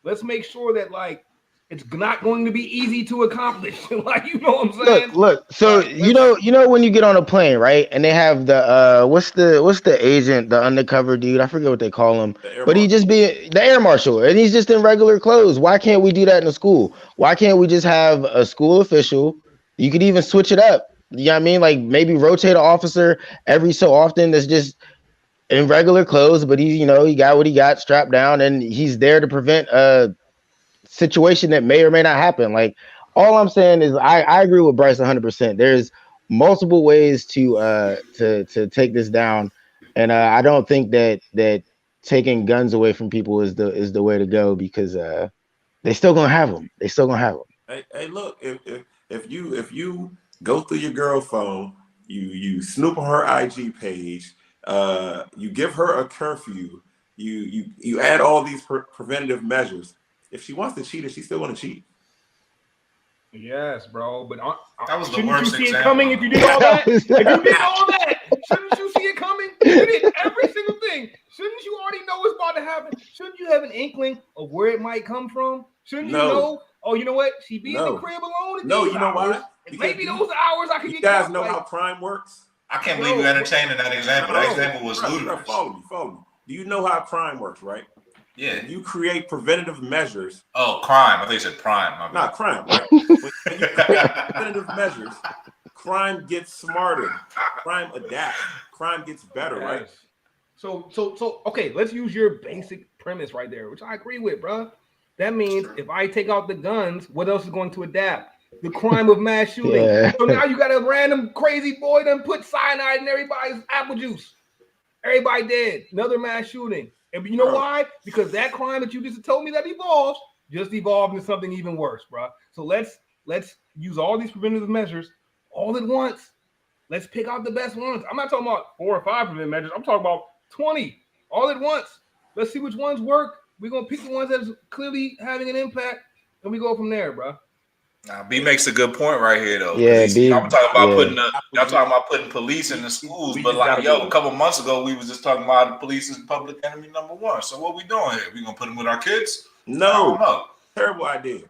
let's make sure that, like, it's not going to be easy to accomplish. Like, you know what I'm saying? Look. So you know when you get on a plane, right? And they have the what's the agent, the undercover dude? I forget what they call him. But he just be the air marshal, and he's just in regular clothes. Why can't we do that in a school? Why can't we just have a school official? You could even switch it up. You know what I mean? Like maybe rotate an officer every so often that's just in regular clothes, but he got what he got strapped down, and he's there to prevent situation that may or may not happen. Like all I'm saying is I agree with Bryce 100%. There's multiple ways to take this down, and I don't think that taking guns away from people is the way to go because they still gonna have them. Hey, look, if you go through your girl phone, you snoop on her IG page, you give her a curfew, you add all these preventative measures. If she wants to cheat, is she still going to cheat? Yes, bro. But that was the shouldn't worst you see example. it coming if you did all that? If you did all that, shouldn't you see it coming? You did every single thing. Shouldn't you already know what's about to happen? Shouldn't you have an inkling of where it might come from? Shouldn't you know? Oh, you know what? She be in the crib alone. No, you know why? Maybe those hours I could get. You guys know how crime works? I can't believe you entertaining that example. That example was ludicrous. Follow me. Do you know how crime works, right? Yeah. You create preventative measures. Oh, crime. I think you said prime. Not crime, right? When you create preventative measures, crime gets smarter. Crime adapts. Crime gets better, right? So, okay, let's use your basic premise right there, which I agree with, bro. That means if I take out the guns, what else is going to adapt? The crime of mass shooting. Yeah. So now you got a random crazy boy done put cyanide in everybody's apple juice. Everybody dead. Another mass shooting. And you know why? Because that crime that you just told me that evolved into something even worse, bro. So let's use all these preventative measures all at once. Let's pick out the best ones. I'm not talking about 4 or 5 preventative measures. I'm talking about 20 all at once. Let's see which ones work. We're gonna pick the ones that's clearly having an impact, and we go from there, bro. Now, B makes a good point right here, though. Yeah, B. Y'all talking about putting police in the schools, but like, a couple months ago, we was just talking about the police is public enemy #1. So what we doing here? We gonna put them with our kids? No, terrible idea.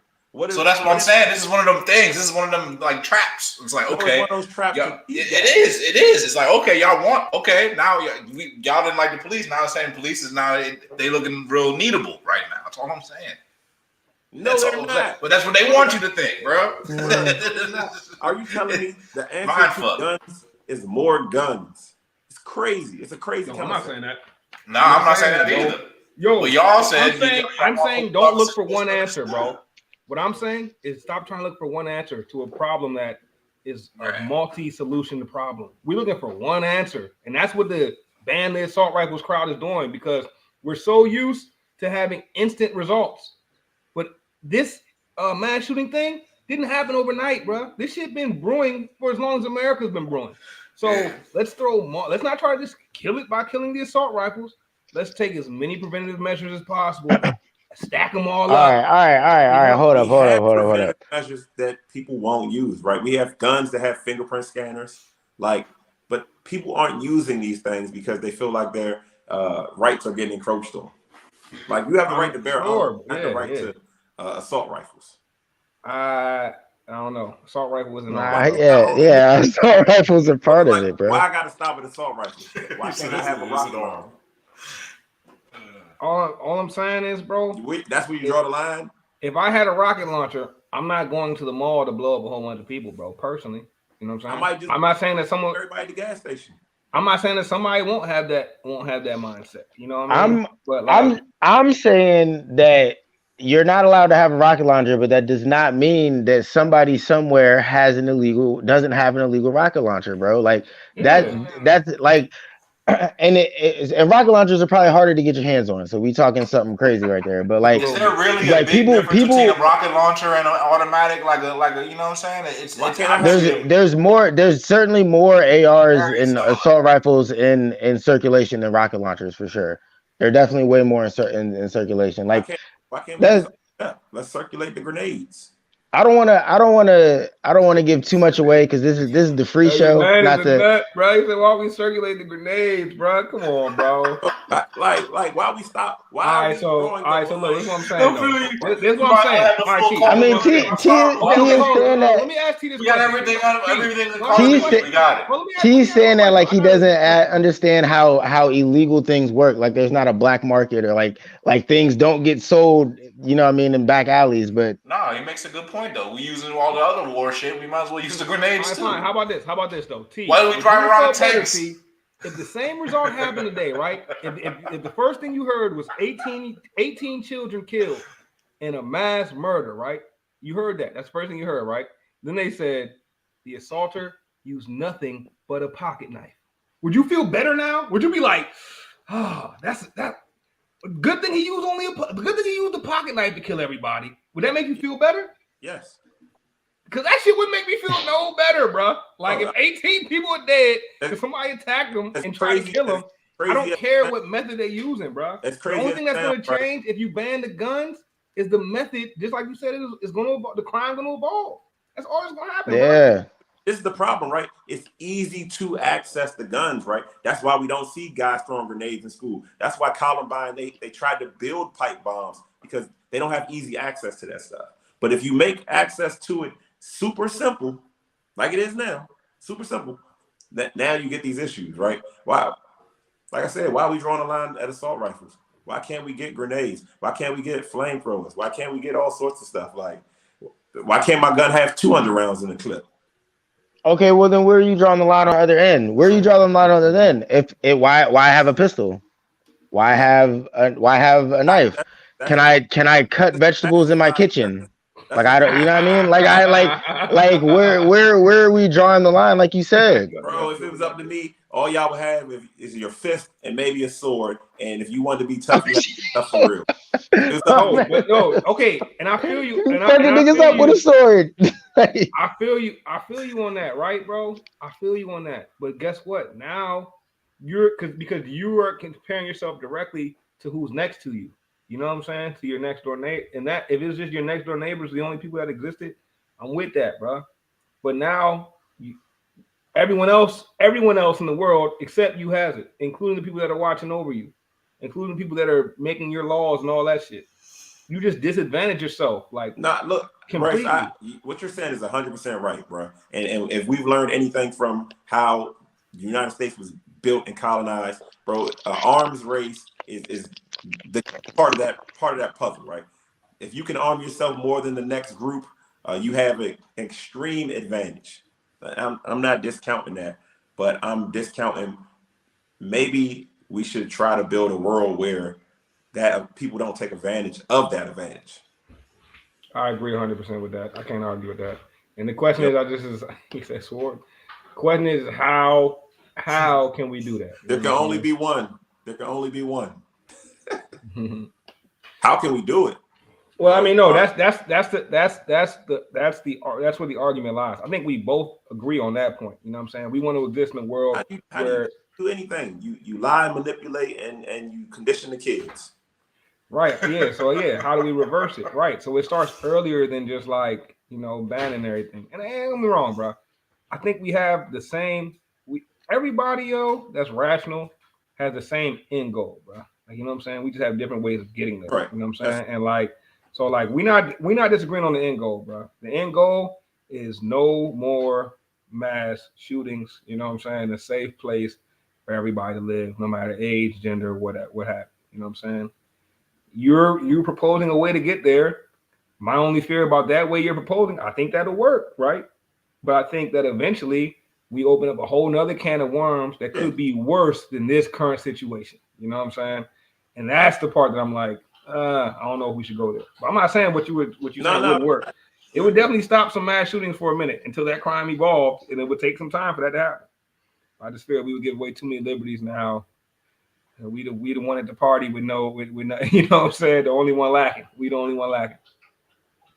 So that's what I'm saying. This is one of them things. This is one of them like traps. It's like okay, one of those traps. It is. It's like okay, y'all want now y'all didn't like the police. Now the same police is now they looking real needable right now. That's all I'm saying. No, That's they're all I'm not. saying. But that's what they want you to think, bro. Are you telling me the answer Mind to fuck. guns is more guns? It's crazy. It's a crazy No, I'm not saying that. No, I'm not saying that either. Yo, Well, y'all said I'm saying don't look for one answer, bro. What I'm saying is stop trying to look for one answer to a problem that is a multi-solution to problem. We're looking for one answer, and that's what the ban the assault rifles crowd is doing because we're so used to having instant results. But this mass shooting thing didn't happen overnight, bro. This shit been brewing for as long as America's been brewing. So let's not try to just kill it by killing the assault rifles. Let's take as many preventative measures as possible, stack them all up. All right. Hold up. Measures that people won't use, right? We have guns that have fingerprint scanners, but people aren't using these things because they feel like their rights are getting encroached on. Like you have the right to bear arms, not the right to assault rifles. I don't know. Assault rifle wasn't assault rifles are part of it, bro. Why I gotta stop at assault rifles? Why can't I have a rocket arm? All I'm saying is, bro, that's where you draw the line. If I had a rocket launcher, I'm not going to the mall to blow up a whole bunch of people, bro. Personally, you know what I'm saying? I'm not saying that everybody at the gas station. I'm not saying that somebody won't have that mindset. You know what I mean? I'm saying that you're not allowed to have a rocket launcher, but that does not mean that somebody somewhere doesn't have an illegal rocket launcher, bro. Like that's like. And rocket launchers are probably harder to get your hands on. So we talking something crazy right there. But like, is there really a big difference between a rocket launcher and an automatic, like a you know what I'm saying? There's certainly more ARs and assault rifles in circulation than rocket launchers for sure. They're definitely way more in circulation. Like, why can't we let's circulate the grenades? I don't want to give too much away because this is the free show. Not the nut, bro. He said, "Why we circulate the grenades, bro? Come on, bro. like why we stop? Why?" All right, so look, this is what I'm saying. This is what I'm saying. All right, T. I mean, T is saying that. Let me ask T this question. Everything. We got it. T's saying that like he doesn't understand how illegal things work. Like there's not a black market or like things don't get sold. You know what I mean, in back alleys. But no, he makes a good point though. We using all the other war shit. We might as well use the grenades too. Fine. How about this though? T. Why do we drive around tanks? If the same result happened today, right? If the first thing you heard was 18 children killed in a mass murder, right? You heard that. That's the first thing you heard, right? Then they said the assaulter used nothing but a pocket knife. Would you feel better now? Would you be like, oh, that's good thing he used a pocket knife to kill everybody? Would that make you feel better? Yes. Because that shit wouldn't make me feel no better, bro. Like if 18 people are dead because somebody attacked them and tried to kill them, I don't care what method they're using, bro. The only thing that's going to change if you ban the guns is the method. Just like you said, is going to the crime going to evolve. That's all that's going to happen. Yeah. Bro. This is the problem, right? It's easy to access the guns, right? That's why we don't see guys throwing grenades in school. That's why Columbine, they tried to build pipe bombs because they don't have easy access to that stuff. But if you make access to it super simple, like it is now, super simple, that now you get these issues, right? Why? Like I said, why are we drawing a line at assault rifles? Why can't we get grenades? Why can't we get flamethrowers? Why can't we get all sorts of stuff? Like, why can't my gun have 200 rounds in the clip? Okay, well then where are you drawing the line on the other end? Where are you drawing the line on the other end? Why have a pistol? Why have a knife? Can I cut vegetables in my kitchen? Like I don't, you know what I mean? Like where are we drawing the line? Like you said, bro. If it was up to me, all y'all would have is your fist and maybe a sword. And if you wanted to be tough, you have to be tough for real. Okay, and I feel you. And I niggas up with a sword. I feel you on that, right, bro? I feel you on that. But guess what? Now because you are comparing yourself directly to who's next to you. You know what I'm saying? To your next door neighbor. And that if it's just your next door neighbors, the only people that existed, I'm with that, bro. But now everyone else in the world except you has it, including the people that are watching over you, including the people that are making your laws and all that shit. You just disadvantage yourself. Like, look, completely. Bryce, what you're saying is 100% right, bro. And if we've learned anything from how the United States was built and colonized, bro, arms race is the part of that puzzle, right? if you can arm yourself more than the next group, you have an extreme advantage. I'm not discounting that, but I'm discounting maybe we should try to build a world where that people don't take advantage of that advantage. I agree 100% with that. I can't argue with that. And the question is, he said sword. Question is how can we do that? There can only be one. There can only be one. How can we do it? Well, I mean, no, that's where the argument lies. I think we both agree on that point. You know what I'm saying? We want to exist in a world how do you do anything? You lie, manipulate, and you condition the kids. Right. Yeah. So yeah, how do we reverse it? Right. So it starts earlier than just like, you know, banning everything. And don't get me wrong, bro. I think we have the same. Everybody that's rational has the same end goal, bro. Like, you know what I'm saying? We just have different ways of getting there. Right. You know what I'm saying? And like, so like we're not disagreeing on the end goal, bro. The end goal is no more mass shootings. You know what I'm saying? A safe place for everybody to live, no matter age, gender, what have you. You know what I'm saying? You're proposing a way to get there. My only fear about that way you're proposing, I think that'll work, right? But I think that eventually we open up a whole nother can of worms that could be worse than this current situation. You know what I'm saying? And that's the part that I'm like, I don't know if we should go there. But I'm not saying what you said wouldn't work. It would definitely stop some mass shootings for a minute until that crime evolved, and it would take some time for that to happen. I just feel we would give away too many liberties now. And we the one at the party with no, you know what I'm saying? The only one lacking. We the only one lacking.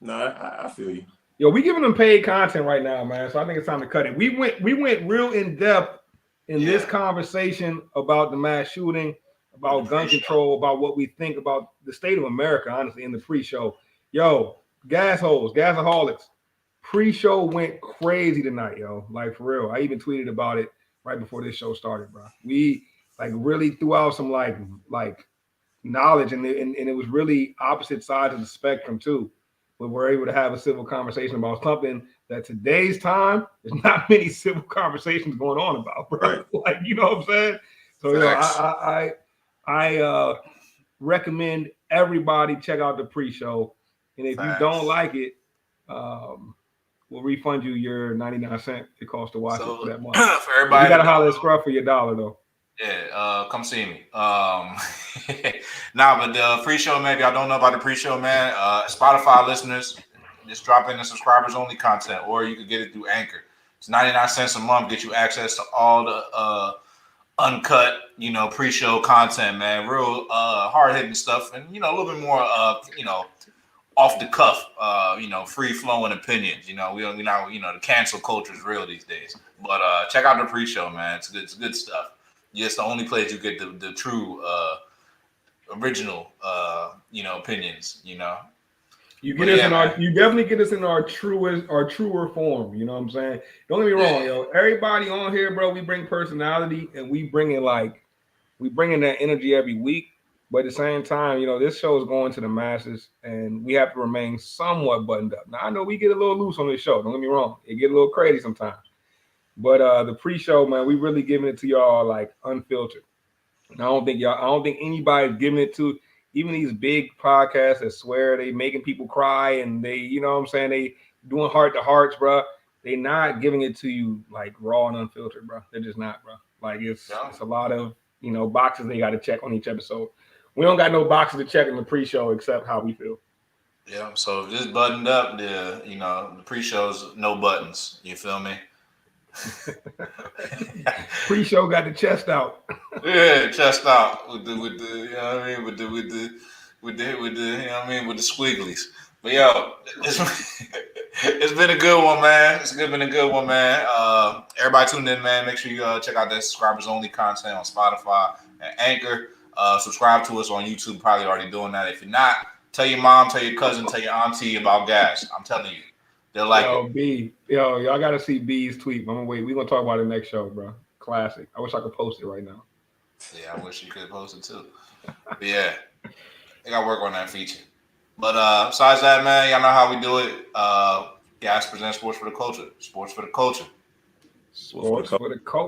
No, I feel you. Yo, we giving them paid content right now, man. So I think it's time to cut it. We went real in depth in this conversation about the mass shooting, about gun control, about what we think about the state of America, honestly, in the pre-show. Yo, gasaholics. Pre-show went crazy tonight, yo. Like, for real. I even tweeted about it right before this show started, bro. We like really threw out some like knowledge, and it was really opposite sides of the spectrum too. But we're able to have a civil conversation about something that today's time, there's not many civil conversations going on about, bro. Right. Like, you know what I'm saying? So you know, I recommend everybody check out the pre-show, and if you don't like it, we'll refund you your 99 cents it costs to watch it for that month. For everybody, you gotta holler at Scruff for your $1 though. Yeah, come see me. But the pre-show, maybe I don't know about the pre-show, man. Spotify listeners, just drop in the subscribers only content, or you could get it through Anchor. It's 99 cents a month, get you access to all the uncut, you know, pre-show content, man. Real hard-hitting stuff, and you know, a little bit more you know, off the cuff, you know, free-flowing opinions. You know, we not, you know, the cancel culture is real these days. But check out the pre-show, man. It's good stuff. Yeah, it's the only place you get the true original you know, opinions, you know. You definitely get us in our truer form, you know what I'm saying? Don't get me wrong, yo. Everybody on here, bro, we bring personality and we bring in that energy every week. But at the same time, you know, this show is going to the masses and we have to remain somewhat buttoned up. Now I know we get a little loose on this show, don't get me wrong. It get a little crazy sometimes. But the pre-show, man, we really giving it to y'all like unfiltered. And I don't think anybody's giving it to even these big podcasts that swear they making people cry and they, you know what I'm saying, they doing heart to hearts, bro. They not giving it to you like raw and unfiltered, bro. They're just not, bro. Like it's a lot of, you know, boxes they got to check on each episode. We don't got no boxes to check in the pre-show except how we feel. Yeah, so just buttoned up, you know, the pre-show's no buttons. You feel me? Pre-show got the chest out. Yeah, chest out with the you know what I mean, with the you know what I mean, with the squigglies. But yo, it's been a good one, man. Been a good one, man. Everybody tuned in, man. Make sure you check out that subscribers only content on Spotify and Anchor. Subscribe to us on YouTube. Probably already doing that. If you're not, tell your mom, tell your cousin, tell your auntie about gas. I'm telling you. They'll like it. Y'all gotta see B's tweet. I'm gonna wait. We're gonna talk about it next show, bro. Classic. I wish I could post it right now. Yeah, I wish you could post it too. But yeah, I gotta work on that feature. But besides that, man, y'all know how we do it. Gas presents Sports for the Culture. Sports for the Culture. Sports for the Culture.